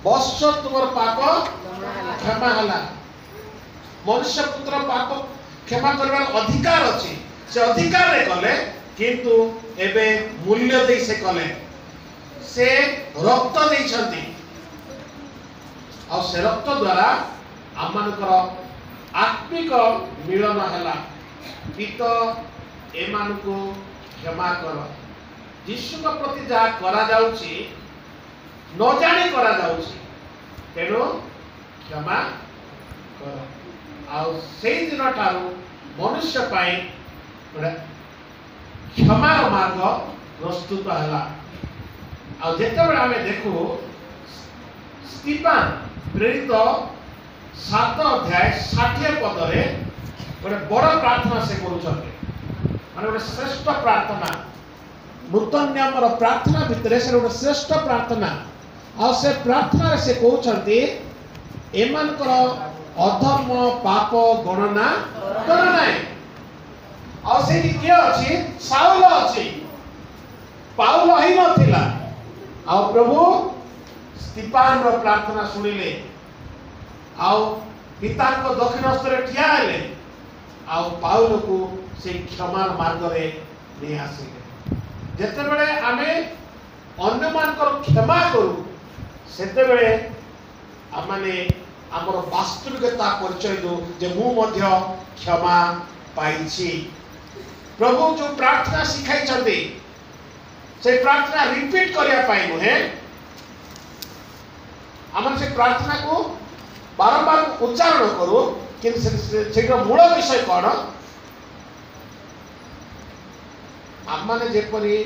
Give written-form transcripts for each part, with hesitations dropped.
वर्ष तुम पाप क्षमा है। मनुष्य पुत्र पाप क्षमा करने अधिकार अच्छी से अधिकार रे कले किंतु एबे मूल्य दे से कले से रक्त देइछंती और से रक्त द्वारा आमनकर आत्मिक मिलन हैला। पिता एमान को क्षमा कर। यीशु के प्रति जहाँ करा जाउची न जाने करा जाउची तेनो क्षमा कर। आउ से दिन ठारू मनुष्य पाई क्षमार मार्ग प्रस्तुत हैला। आ जेतेबेले आमे देखु स्टीफन प्रेरित 7 अध्याय 60 पद रे गोटे बड़ प्रार्थना से करूछन्ते माने गोटे श्रेष्ठ प्रार्थना नूतन नियमर प्रार्थना भितर से गोटे श्रेष्ठ प्रार्थना। आ से प्रार्थना रे से कहउछन्ते एमानकर अधर्म पाप गणना कर नाही। आ से के अछि साउल अछि पाउल ही नथिला। आ प्रभु स्टीफन रो प्रार्थना सुनिले आउ पिता को दक्षिण हस्ते ठिया हेले आउ पाउल को से क्षमार मार्ग रे ले आसिले। जेतेबेले आमे अन्य मानकर क्षमा करू सेतेबेले आमाने आमर वास्तविकता परिचय दो जे मु मध्य क्षमा पाइछि। प्रभु जो प्रार्थना सिखाई छथि से प्रार्थना रिपीट करिया पाई नुहे आमन से प्रार्थना को बारंबार उच्चारण करू किंतु से मूल विषय कौन आमने जेपरी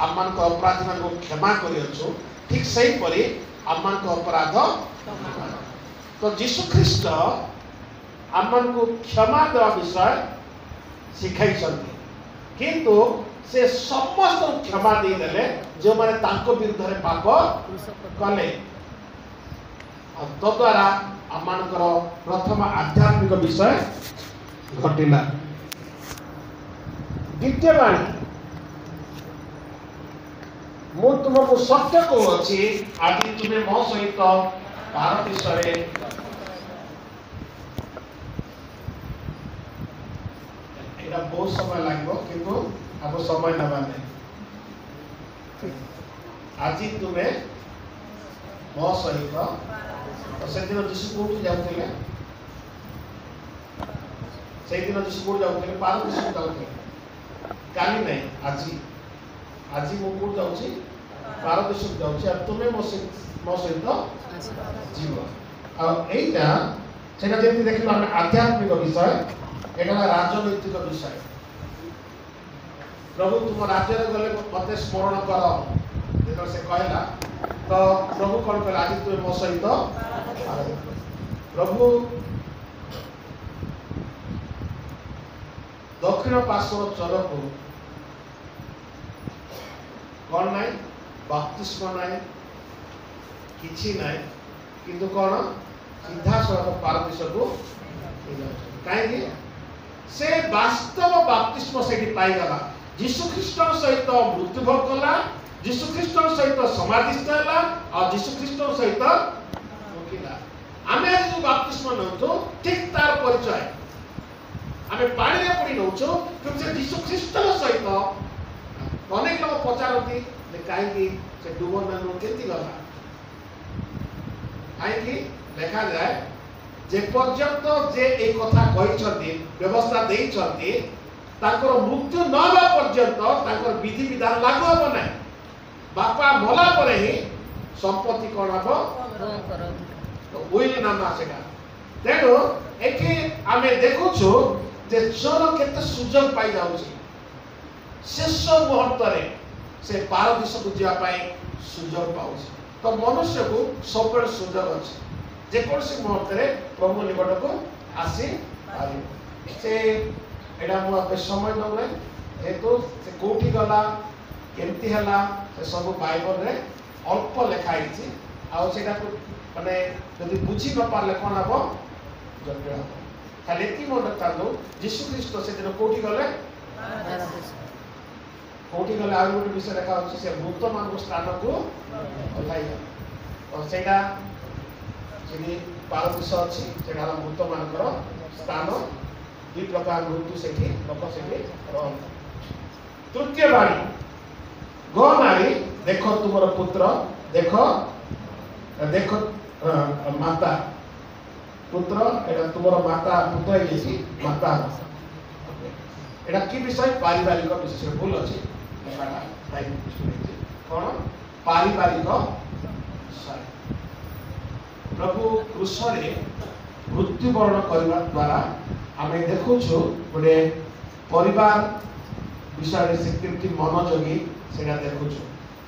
आमन को अपराध को क्षमा करियछु ठीक सही परी आमन को अपराध तो यीशु ख्रीष्ट आमन को क्षमा देवा विषय सिखाई छथि किंतु से समस्त क्षमा दे देले जो माने तांको विरुद्ध रे पाप कले और तद्वारा आमनकर प्रथम आध्यात्मिक विषय घटिला। द्वितीय बाणी मु तुमको सत्य कहूँ आज तुम्हें मो सहित भारत विषय एटा बहुत समय लागो किंतु आप समय नबा नहीं। आज तुम्हें मो सहित तो से दिन यीशु कोठी जाउथिले से दिन यीशु कोठी जाउथिले पार यीशु जाउथिले काली नहीं आज मो कोठ जाउछि पार यीशु जाउछि अब तुम्हें मो सहित जीव आ एटा सेटा जेति देखिलो हम आध्यात्मिक विषय एटा राजनैतिक विषय। प्रभु तुम राज्य रे गले मते स्मरण कर जेतो से कहला तो प्रभु कौन कहला आज तुम मो सहित प्रभु दक्षिण पार्श्व चल को कौन नाई बपतिस्मा नाई किछि नाई किंतु कौन सीधा सड़क पारदेश को कहीं से वास्तव बपतिस्मा से पाईगला यीशु ख्रीष्ट सहित मृत्युभोग कला यीशु ख्रीष्ट सहित समाधिस्थ है और यीशु ख्रीष्ट सहित उठिला। आमे आज जो बपतिस्मा नउछो ठीक तार परिचय आमे पानी रे पड़ी नउछो कि से यीशु ख्रीष्ट सहित अनेक लोग पचारती जे काई से डुबन नानु केति गला आई देखा जाए जे पर्यंत जे ए कथा कहि छथि व्यवस्था देई छथि ताकर मृत्यु न होगा पर्यंत ताकर विधि विधान लागू हो नै। बापा मला परे ही संपत्ति कोन हबो तो विल नाम आसेगा तेणु एठी आमे देखुछु जे चोर केते सुजोग पाई जाउछि शेष मुहूर्त रे से पारदेश को जिया पाई सुजोग पाउछि। तो मनुष्य को सब सुजोग अछि जे कोनसी मुहूर्त रे प्रभु निकट को आसी पारि से एडा मो अब समय न हेतु से कोठी गला केमती हला से सब बाइबल रे अल्प लिखा हिची आ सेटा को माने यदि बुझी न पारले कोन हबो जटिल हबो। खाली एति मन रखतालो यीशु ख्रीष्ट से दिन कोठी गले आउ गोटे विषय देखा से मृत मान स्थान को उठाई और सेटा ସେଠି ପାରଦର୍ଶ ଅଛି, ସେଟା ହେଲା ମୃତ ମାନଙ୍କର ସ୍ଥାନ। ଦୁଇ ପ୍ରକାର ମୃତ୍ୟୁ ସେଠି ଲୋକ ସେଠି ରହନ୍ତି। ତୃତୀୟ ବାଣୀ, ଗୋ ନାରୀ ଦେଖ ତୁମର ପୁତ୍ର, ଦେଖ ଦେଖ ମାତା ପୁତ୍ର, এটা ତୁମର ମାତା ପୁତ୍ର ହେଇଯାଇଛି ମାତା। এটা কি বিষয়? ପାରିବାରିକ ବିଷୟ। ଭୁଲ ଅଛି କଣ? ପାରିବାରିକ ବିଷୟ। ପ୍ରଭୁ କୃଷରେ ମୃତ୍ୟୁବରଣ କରିବା ଦ୍ୱାରା ଆମେ ଦେଖୁଛୁ ଗୋଟେ ପରିବାର ବିଷୟରେ ସେ କେମିତି ମନୋଯୋଗୀ ସେଇଟା ଦେଖୁଛୁ।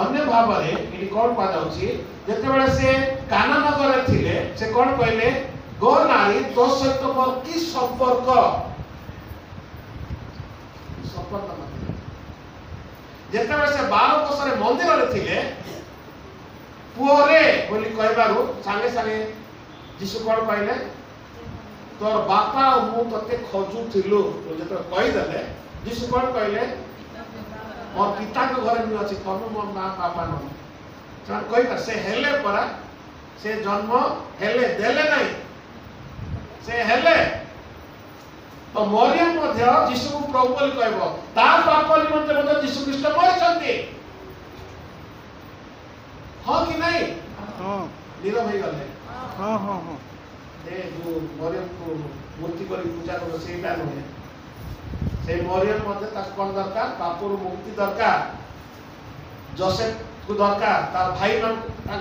ଅନ୍ୟ ଭାବରେ ଏଠି କଣ କୁହାଯାଉଛି? ଯେତେବେଳେ ସେ କାନା ନଗରରେ ଥିଲେ ସେ କଣ କହିଲେ? ଗୋ ନାରୀ ତୋ ସହିତ ମୋର କି ସମ୍ପର୍କ? ଯେତେବେଳେ ସେ 12 ବର୍ଷରେ ମନ୍ଦିରରେ ଥିଲେ ପୁଅରେ ବୋଲି କହିବାରୁ ସାଙ୍ଗେ ସାଙ୍ଗେ ଯୀଶୁ କଣ କହିଲେ? ତୋର ବାପା ଆଉ ମୁଁ ତତେ ଖୋଜୁଥିଲୁ ଯେତେବେଳେ କହିଦେଲେ ଯୀଶୁ କଣ କହିଲେ? ମୋ ପିତାଙ୍କ ଘରେ ବି ଅଛି, ତମେ ମୋ ମା ବାପା ନୁହଁ। ସେମାନେ କହିବା ସେ ହେଲେ ପରା, ସେ ଜନ୍ମ ହେଲେ, ଦେଲେ ନାହିଁ, ସେ ହେଲେ। ତ ମରିୟମ ମଧ୍ୟ ଯୀଶୁକୁ ପ୍ରଭୁ ବୋଲି କହିବ। ତା ପାପ ନିମନ୍ତେ ମଧ୍ୟ ଯୀଶୁ ଖ୍ରୀଷ୍ଟ ମରିଛନ୍ତି। ହଁ କି ନାହିଁ? ନୀରବ ହେଇଗଲେ। ଯୋଉ ମରିୟମକୁ ମୂର୍ତ୍ତି କରି ପୂଜା କର ସେଇଟା ନୁହେଁ। ସେ ମରିୟମ ମଧ୍ୟ ତାକୁ କଣ ଦରକାର? ପାପରୁ ମୁକ୍ତି ଦରକାର। ଯୋସେଫକୁ ଦରକାର, ତା ଭାଇ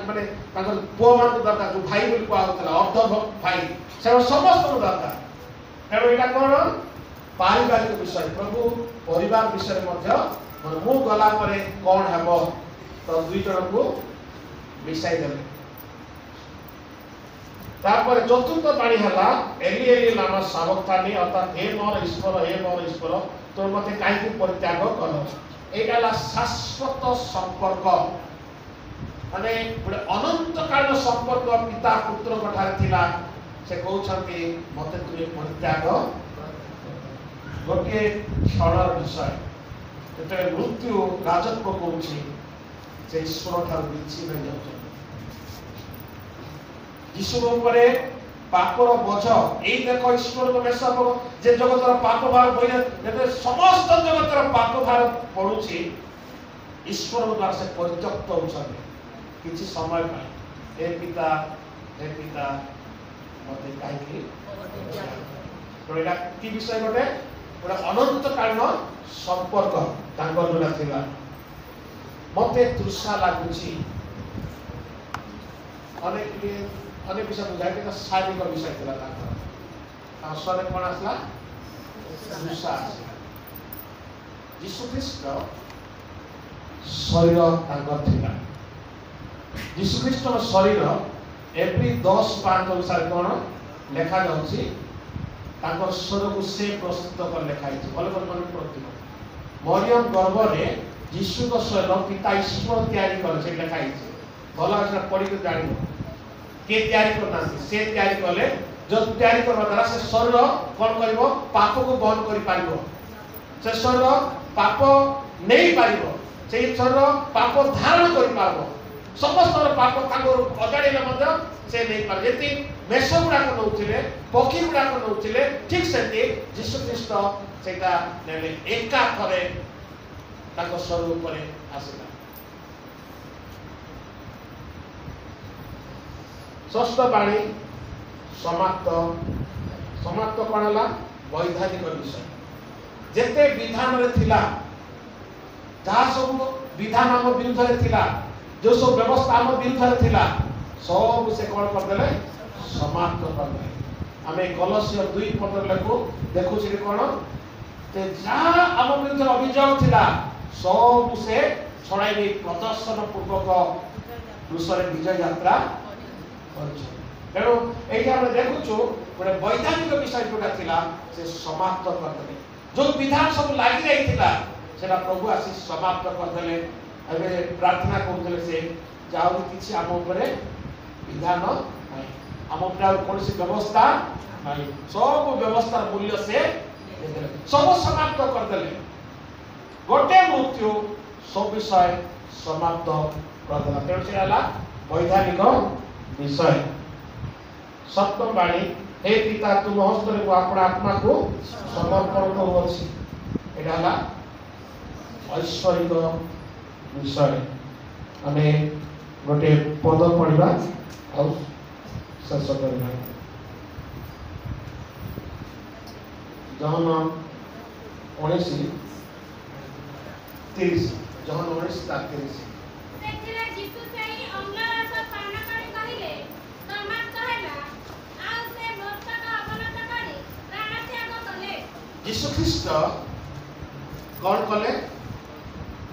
ମାନେ ତାଙ୍କର ପୁଅ ମାନଙ୍କୁ ଦରକାର, ଯୋଉ ଭାଇ ବୋଲି କୁହାଯାଉଥିଲା ଅର୍ଦ୍ଧ ଭାଇ, ସେମାନେ ସମସ୍ତଙ୍କୁ ଦରକାର। ତେଣୁ ଏଇଟା କଣ? ପାରିବାରିକ ବିଷୟ। ପ୍ରଭୁ ପରିବାର ବିଷୟରେ ମଧ୍ୟ ମୁଁ ଗଲା ପରେ କଣ ହେବ? ତ ଦୁଇ ଜଣଙ୍କୁ ମିଶାଇ ଦେଲେ। ତାପରେ ଚତୁର୍ଥ ବାଣୀ ହେଲା ଏଲି ଏଲି ଲାମା ସାବକ୍ତାନି, ଅର୍ଥାତ୍ ହେ ମୋର ଈଶ୍ୱର, ହେ ମୋର ଈଶ୍ୱର ତୁମେ ମତେ କାହିଁକି ପରିତ୍ୟାଗ କଲ? ଏଇଟା ହେଲା ଶାଶ୍ୱତ ସମ୍ପର୍କ, ମାନେ ଗୋଟେ ଅନନ୍ତକାଳୀନ ସମ୍ପର୍କ ପିତା ପୁତ୍ରଙ୍କ ଠାରେ ଥିଲା। ସେ କହୁଛନ୍ତି ମତେ ତୁମେ ପରିତ୍ୟାଗ। ଗୋଟିଏ କ୍ଷଣର ବିଷୟ, ଯେତେବେଳେ ମୃତ୍ୟୁ ରାଜତ୍ୱ କରୁଛି ସେ ଈଶ୍ୱର ଠାରୁ ବିଚ୍ଛିନ୍ନ ହେଇଯାଉଛନ୍ତି। ଯୀଶୁଙ୍କ ଉପରେ ପାପର ବୋଝ, ଏଇ ଦେଖ ଈଶ୍ୱରଙ୍କ ବେଶ ଯେ ଜଗତର ପାପ ଭାର ବହିଲେ, ଯେତେବେଳେ ସମସ୍ତ ଜଗତର ପାପ ଭାର ପଡୁଛି ଈଶ୍ୱରଙ୍କ ଦ୍ୱାରା ସେ ପରିତ୍ୟକ୍ତ ହେଉଛନ୍ତି କିଛି ସମୟ ପାଇଁ। ହେ ପିତା ମତେ କାହିଁକି? ଏଇଟା କି ବିଷୟ? ଗୋଟେ ଅନନ୍ତକାଳୀନ ସମ୍ପର୍କ ତାଙ୍କର ଯୋଉଟା ଥିଲା। ମତେ ତୃଷା ଲାଗୁଛି, ଅନେକ ବିଷୟ ବୁଝାଏ, କିନ୍ତୁ ଶାରୀରିକ ବିଷୟ ଥିଲା ତାଙ୍କର। ସ୍ୱରରେ କଣ ଆସିଲା? ତୃଷା ଆସିଲା। ଯୀଶୁ ଖ୍ରୀଷ୍ଟ ଶରୀର ତାଙ୍କର ଥିଲା। ଯୀଶୁ ଖ୍ରୀଷ୍ଟର ଶରୀର ଏପ୍ରିଲ 10:5 ଅନୁସାରେ କଣ ଲେଖା ଯାଉଛି? ତାଙ୍କର ସ୍ୱରକୁ ସେ ପ୍ରସ୍ତୁତ କରି ଲେଖା ହେଇଛି। ଭଲ କରି ମନେ ପଡୁଥିବ। ମରିୟମ ଗର୍ଭରେ ଯୀଶୁଙ୍କ ଶରୀର ପିତା ଈଶ୍ୱର ତିଆରି କଲେ, ସେ ଲେଖା ହେଇଛି। ଭଲ ସେଟା ପଢିକି ଜାଣିବ। କିଏ ତିଆରି କରିନାହାନ୍ତି, ସେ ତିଆରି କଲେ। ଯୋଉ ତିଆରି କରିବା ଦ୍ୱାରା ସେ ଶରୀର କଣ କରିବ? ପାପକୁ ବହନ କରିପାରିବ। ସେ ଶରୀର ପାପ ନେଇପାରିବ। ସେଇ ଶରୀର ପାପ ଧାରଣ କରିପାରିବ। ସମସ୍ତଙ୍କର ପାପ ତାଙ୍କର ଅଜାଣିଲେ ମଧ୍ୟ ସେ ନେଇପାରିବ। ଯେମିତି ମେଷ ଗୁଡାକ ନଉଥିଲେ, ପକ୍ଷୀ ଗୁଡାକ ନଉଥିଲେ, ଠିକ ସେମିତି ଯୀଶୁ ଖ୍ରୀଷ୍ଟ ସେଇଟା ନେଲେ। ଏକା ଥରେ ତାଙ୍କ ଶରୀର ଉପରେ ଆସିଲା। ଷଷ୍ଠ ବାଣୀ ସମାପ୍ତ। ସମାପ୍ତ କଣ ହେଲା? ବୈଧାନିକ ବିଷୟ। ଯେତେ ବିଧାନରେ ଥିଲା, ଯାହା ସବୁ ବିଧାନ ଆମ ବିରୁଦ୍ଧରେ ଥିଲା, ଯୋଉ ସବୁ ବ୍ୟବସ୍ଥା ଆମ ବିରୁଦ୍ଧରେ ଥିଲା, ସବୁ ସେ କଣ କରିଦେଲେ? ସମାପ୍ତ କରିଦେଲେ। ଆମେ କଲୋସିୟ 2 ଲେଖୁ ଦେଖୁଛି କଣ? ଯାହା ଆମ ବିରୁଦ୍ଧରେ ଅଭିଯୋଗ ଥିଲା ସବୁ ସେ ଛଡାଇ ନେଇ ପ୍ରଦର୍ଶନ ପୂର୍ବକ କୃଷରେ ବିଜୟ ଯାତ୍ରା କରିଛନ୍ତି। ତେଣୁ ଏଇଠି ଆମେ ଦେଖୁଛୁ ଗୋଟେ ବୈଧାନିକ ବିଷୟ ଯୋଉଟା ଥିଲା ସେ ସମାପ୍ତ କରିଦେଲେ। ଯୋଉ ବିଧାନ ସବୁ ଲାଗି ଯାଇଥିଲା ସେଟା ପ୍ରଭୁ ଆସି ସମାପ୍ତ କରିଦେଲେ। ଏବେ ପ୍ରାର୍ଥନା କରୁଥିଲେ ସେ ଯାହାବି କିଛି ଆମ ଉପରେ ବିଧାନ ନାହିଁ, ଆମ ଉପରେ ଆଉ କୌଣସି ବ୍ୟବସ୍ଥା ନାହିଁ। ସବୁ ବ୍ୟବସ୍ଥାର ମୂଲ୍ୟ ସେ ଦେଇଦେଲେ, ସବୁ ସମାପ୍ତ କରିଦେଲେ। ଗୋଟେ ମୃତ୍ୟୁ ସବୁ ବିଷୟ ସମାପ୍ତ କରିଦେଲା। ତେଣୁ ସେଟା ହେଲା ବୈଧାନିକ ବିଷୟ। सप्तम बाणी हे पिता तुम हस्तर को अपना आत्मा को समर्पण करुछि एटा हला ऐश्वर्यिक विषय आमे गोटे पद पढ़िबा और शेष करबा जहन 19:30 जहन 19:30 ସେଥିରେ ଯୀଶୁ ସେହି ଅମ୍ଳରସ ପାନ କରି କହିଲେ ତମାସ ହେଲା ଆଉ ସେ ମସ୍ତକ ଅବନତ କରି ପ୍ରାଣତ୍ୟାଗ କଲେ। यीशु ख्रीस्ट कौन कले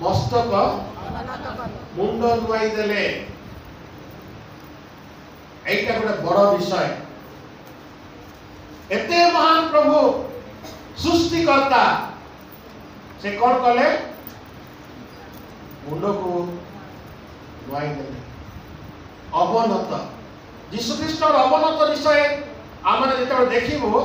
मस्तक मुंड नुआई देले एटा गोटे बड़ विषय एते महान प्रभु सृष्टिकर्ता से कौन कले मुंड को नुआई देले अवनत यीशु ख्रीस्ट अवनत विषय आमने जेते देखिबो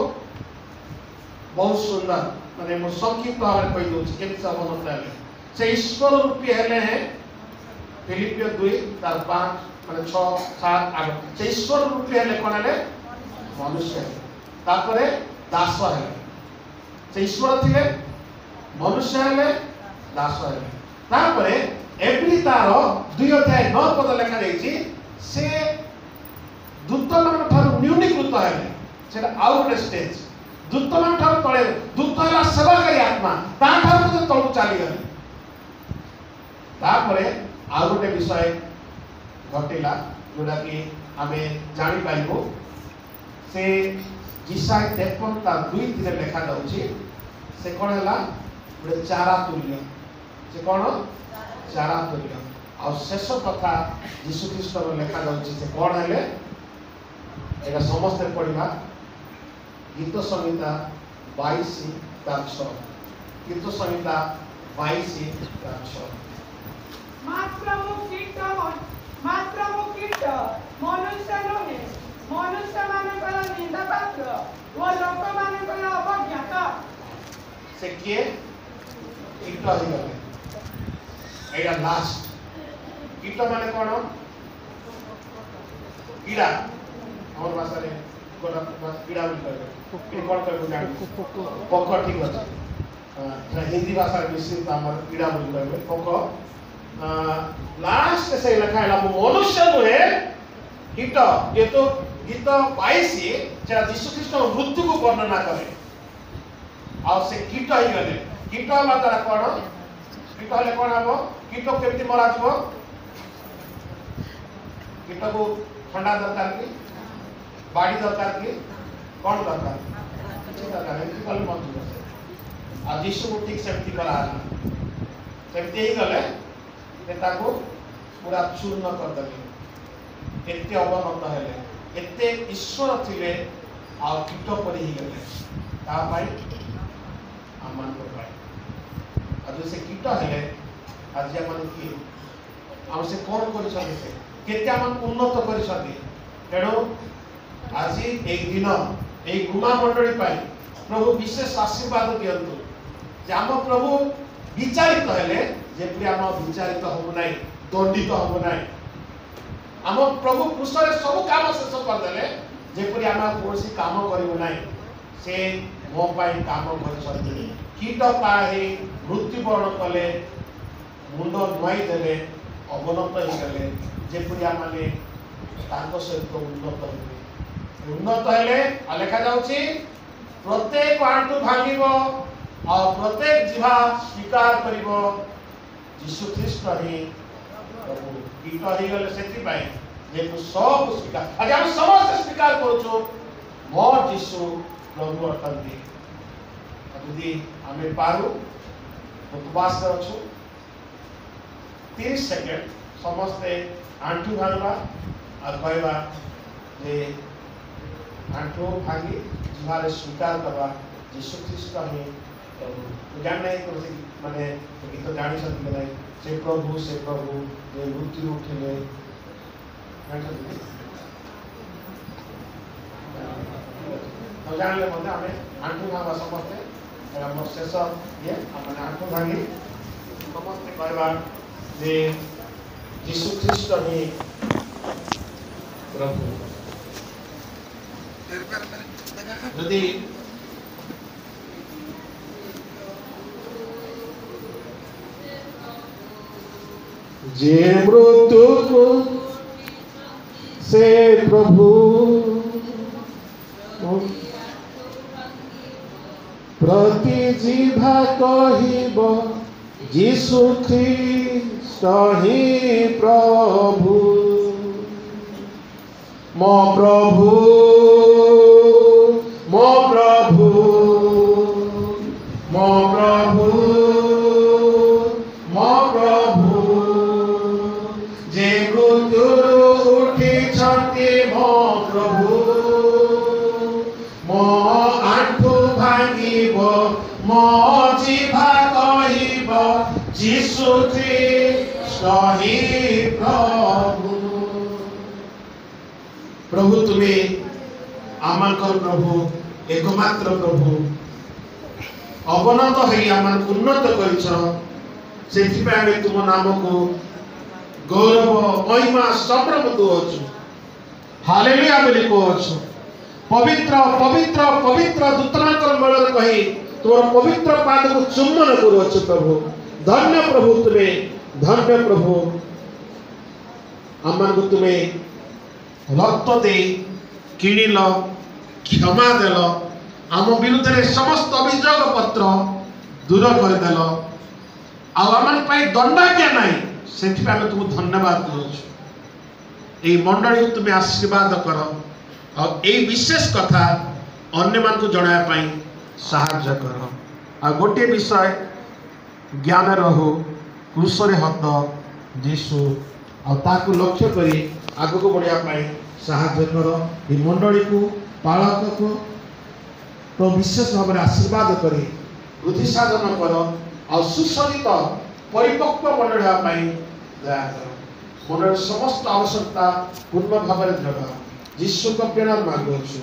बहुत सुंदर माने मो संक्षिप्त भाव में कहि दोछि केते अवनत हेले से ईश्वर रूपी हेले हैं फिलिपियो 2 तार 5 माने 6 7 8 से ईश्वर रूपी हेले कोन हेले मनुष्य तापरे दास हेले से ईश्वर थिले मनुष्य हेले दास हेले तापरे एप्रिल तार 2 अध्याय 9 पद लेखा देछि से दूत मान ठार न्यूनीकृत हेले सेटा आउट स्टेज दूत मान ठार तळे दूत हला सेवाकारी आत्मा ता ठार तो तळु चाली गले तापरे आ गोटे विषय घटिला जोटा कि आमे जानि पाइबो से जिसाय 53 ता 2 दिने लेखा जाउची से कोन हला गोटे चारा तुल्य से कोन चारा तुल्य आ शेष कथा यीशु ख्रीष्ट रो लेखा जाउची से कोन हेले एटा समस्त पढिबा गीत संहिता 22 ता 6 गीत संहिता 22 ता 6 मात्र कीट मनुष्य नुहे मनुष्य मानकर निंदा पात्र वो लोक मानकर अवज्ञात से किए कीट हो गले एटा लास्ट कीट माने कोन कीड़ा हमर भाषा रे कोन कीड़ा बोल कहबे ए कोन कहबे जानि पोक ठीक अछि हिंदी भाषा रे मिश्रित हमर कीड़ा बोल कहबे पोक लास्ट से लिखा है मनुष्य नुहे कीट ये तो गीत 22 जेटा यीशु ख्रीष्ट मृत्यु को वर्णना करे आ से कीट ही गले कीट हवा द्वारा कोन कीट हले कोन हबो कीट केमति मरा जबो कीट को ठंडा दरकार की बाड़ी दरकार की कोन दरकार किछ दरकार नहीं कल मत जबो आ यीशु को ठीक सेमति करा सेमति ही गले ताको पूरा चूर्ण कर देले एते अवनत हेले एते ईश्वर थिले आ कीट परि ही गले ता पाई आमान को पाई आ जो से कीट हेले आज हमन की हम से कोन करि सके से केते हमन उन्नत करि सके तेणु आज एक दिन ए गुमा मंडली पाई प्रभु विशेष आशीर्वाद दियंतु जे हम प्रभु विचारित हेले जेपरि आम विचारित हो नाही दंडित हो नाही आम प्रभु पुष्परे सब काम शेष कर देले जेपरि आम कोसी काम करिवो नाही से मो पाई काम कर सकते कीट पाही मृत्युवरण कले मुंड नुआई देले अवनत हो गले जेपरि आमने तांको सहित उन्नत हेले आ लेखा जाउची प्रत्येक आंटू भांगिबो और प्रत्येक जीवा स्वीकार करिवो यीशु ख्रीष्ट ही प्रभु कीट ही गले सेति पाई जे सब स्वीकार आज हम समस्त स्वीकार करूछु मोर यीशु प्रभु अटंती यदि हमें पारू उपवास करछु 30 सेकंड समस्त आंटू भांगवा और कहवा जे आंटू भांगी जीवारे स्वीकार करवा यीशु ख्रीष्ट ही प्रभु जान नहीं तो माने गीत जानी सकते नहीं से प्रभु जे मृत्यु उठिले तो जानले मते हमें आंटू भांगा समस्ते हम शेष ये हमने आंटू भांगी समस्ते कहवा जे यीशु ख्रीष्ट ही प्रभु ଯଦି जे मृत्यु को से प्रभु प्रति जिभा कहिब यीशु ख्रीष्ट ही प्रभु मो प्रभु मो प्रभु मो प्रभु मो प्रभु जे मृत्यु उठी मो प्रभु मो आंठू भांगिब मो जिभा कहिब यीशु ख्रीष्ट ही प्रभु प्रभु तुम्हें आमकर प्रभु एकमात्र प्रभु अवनत है आम उन्नत कर तुम नाम को गौरव महिमा संभ्रम दूचु हालेलुया बोली कहु पवित्र पवित्र पवित्र दूतनाकर मेल कही तुम पवित्र पाद को चुम्बन करुच प्रभु धन्य प्रभु तुम्हें धन्य प्रभु आम को तुम्हें रक्त दे किणिल क्षमा देल आम विरुद्ध में समस्त अभियोग पत्र दूर करदेल आम दंडाज्ञा ना से तुम धन्यवाद दूँ मंडली को तुम्हें आशीर्वाद कर और विशेष कथा अन्य मान को जनाया साहाय्य कर आ गोटे विषय ज्ञान रहो क्रूसरे हत जीशु आकु लक्ष्य करी आगक बढ़िया साहाय्य कर ये मंडली को पालक को तो विशेष भाव में आशीर्वाद कर वृद्धि साधन कर और सुसज्जित परिपक्व मंडली दया कर मंडल समस्त आवश्यकता पूर्ण भाव में देवा यीशु का प्रेरणा मांगुछु।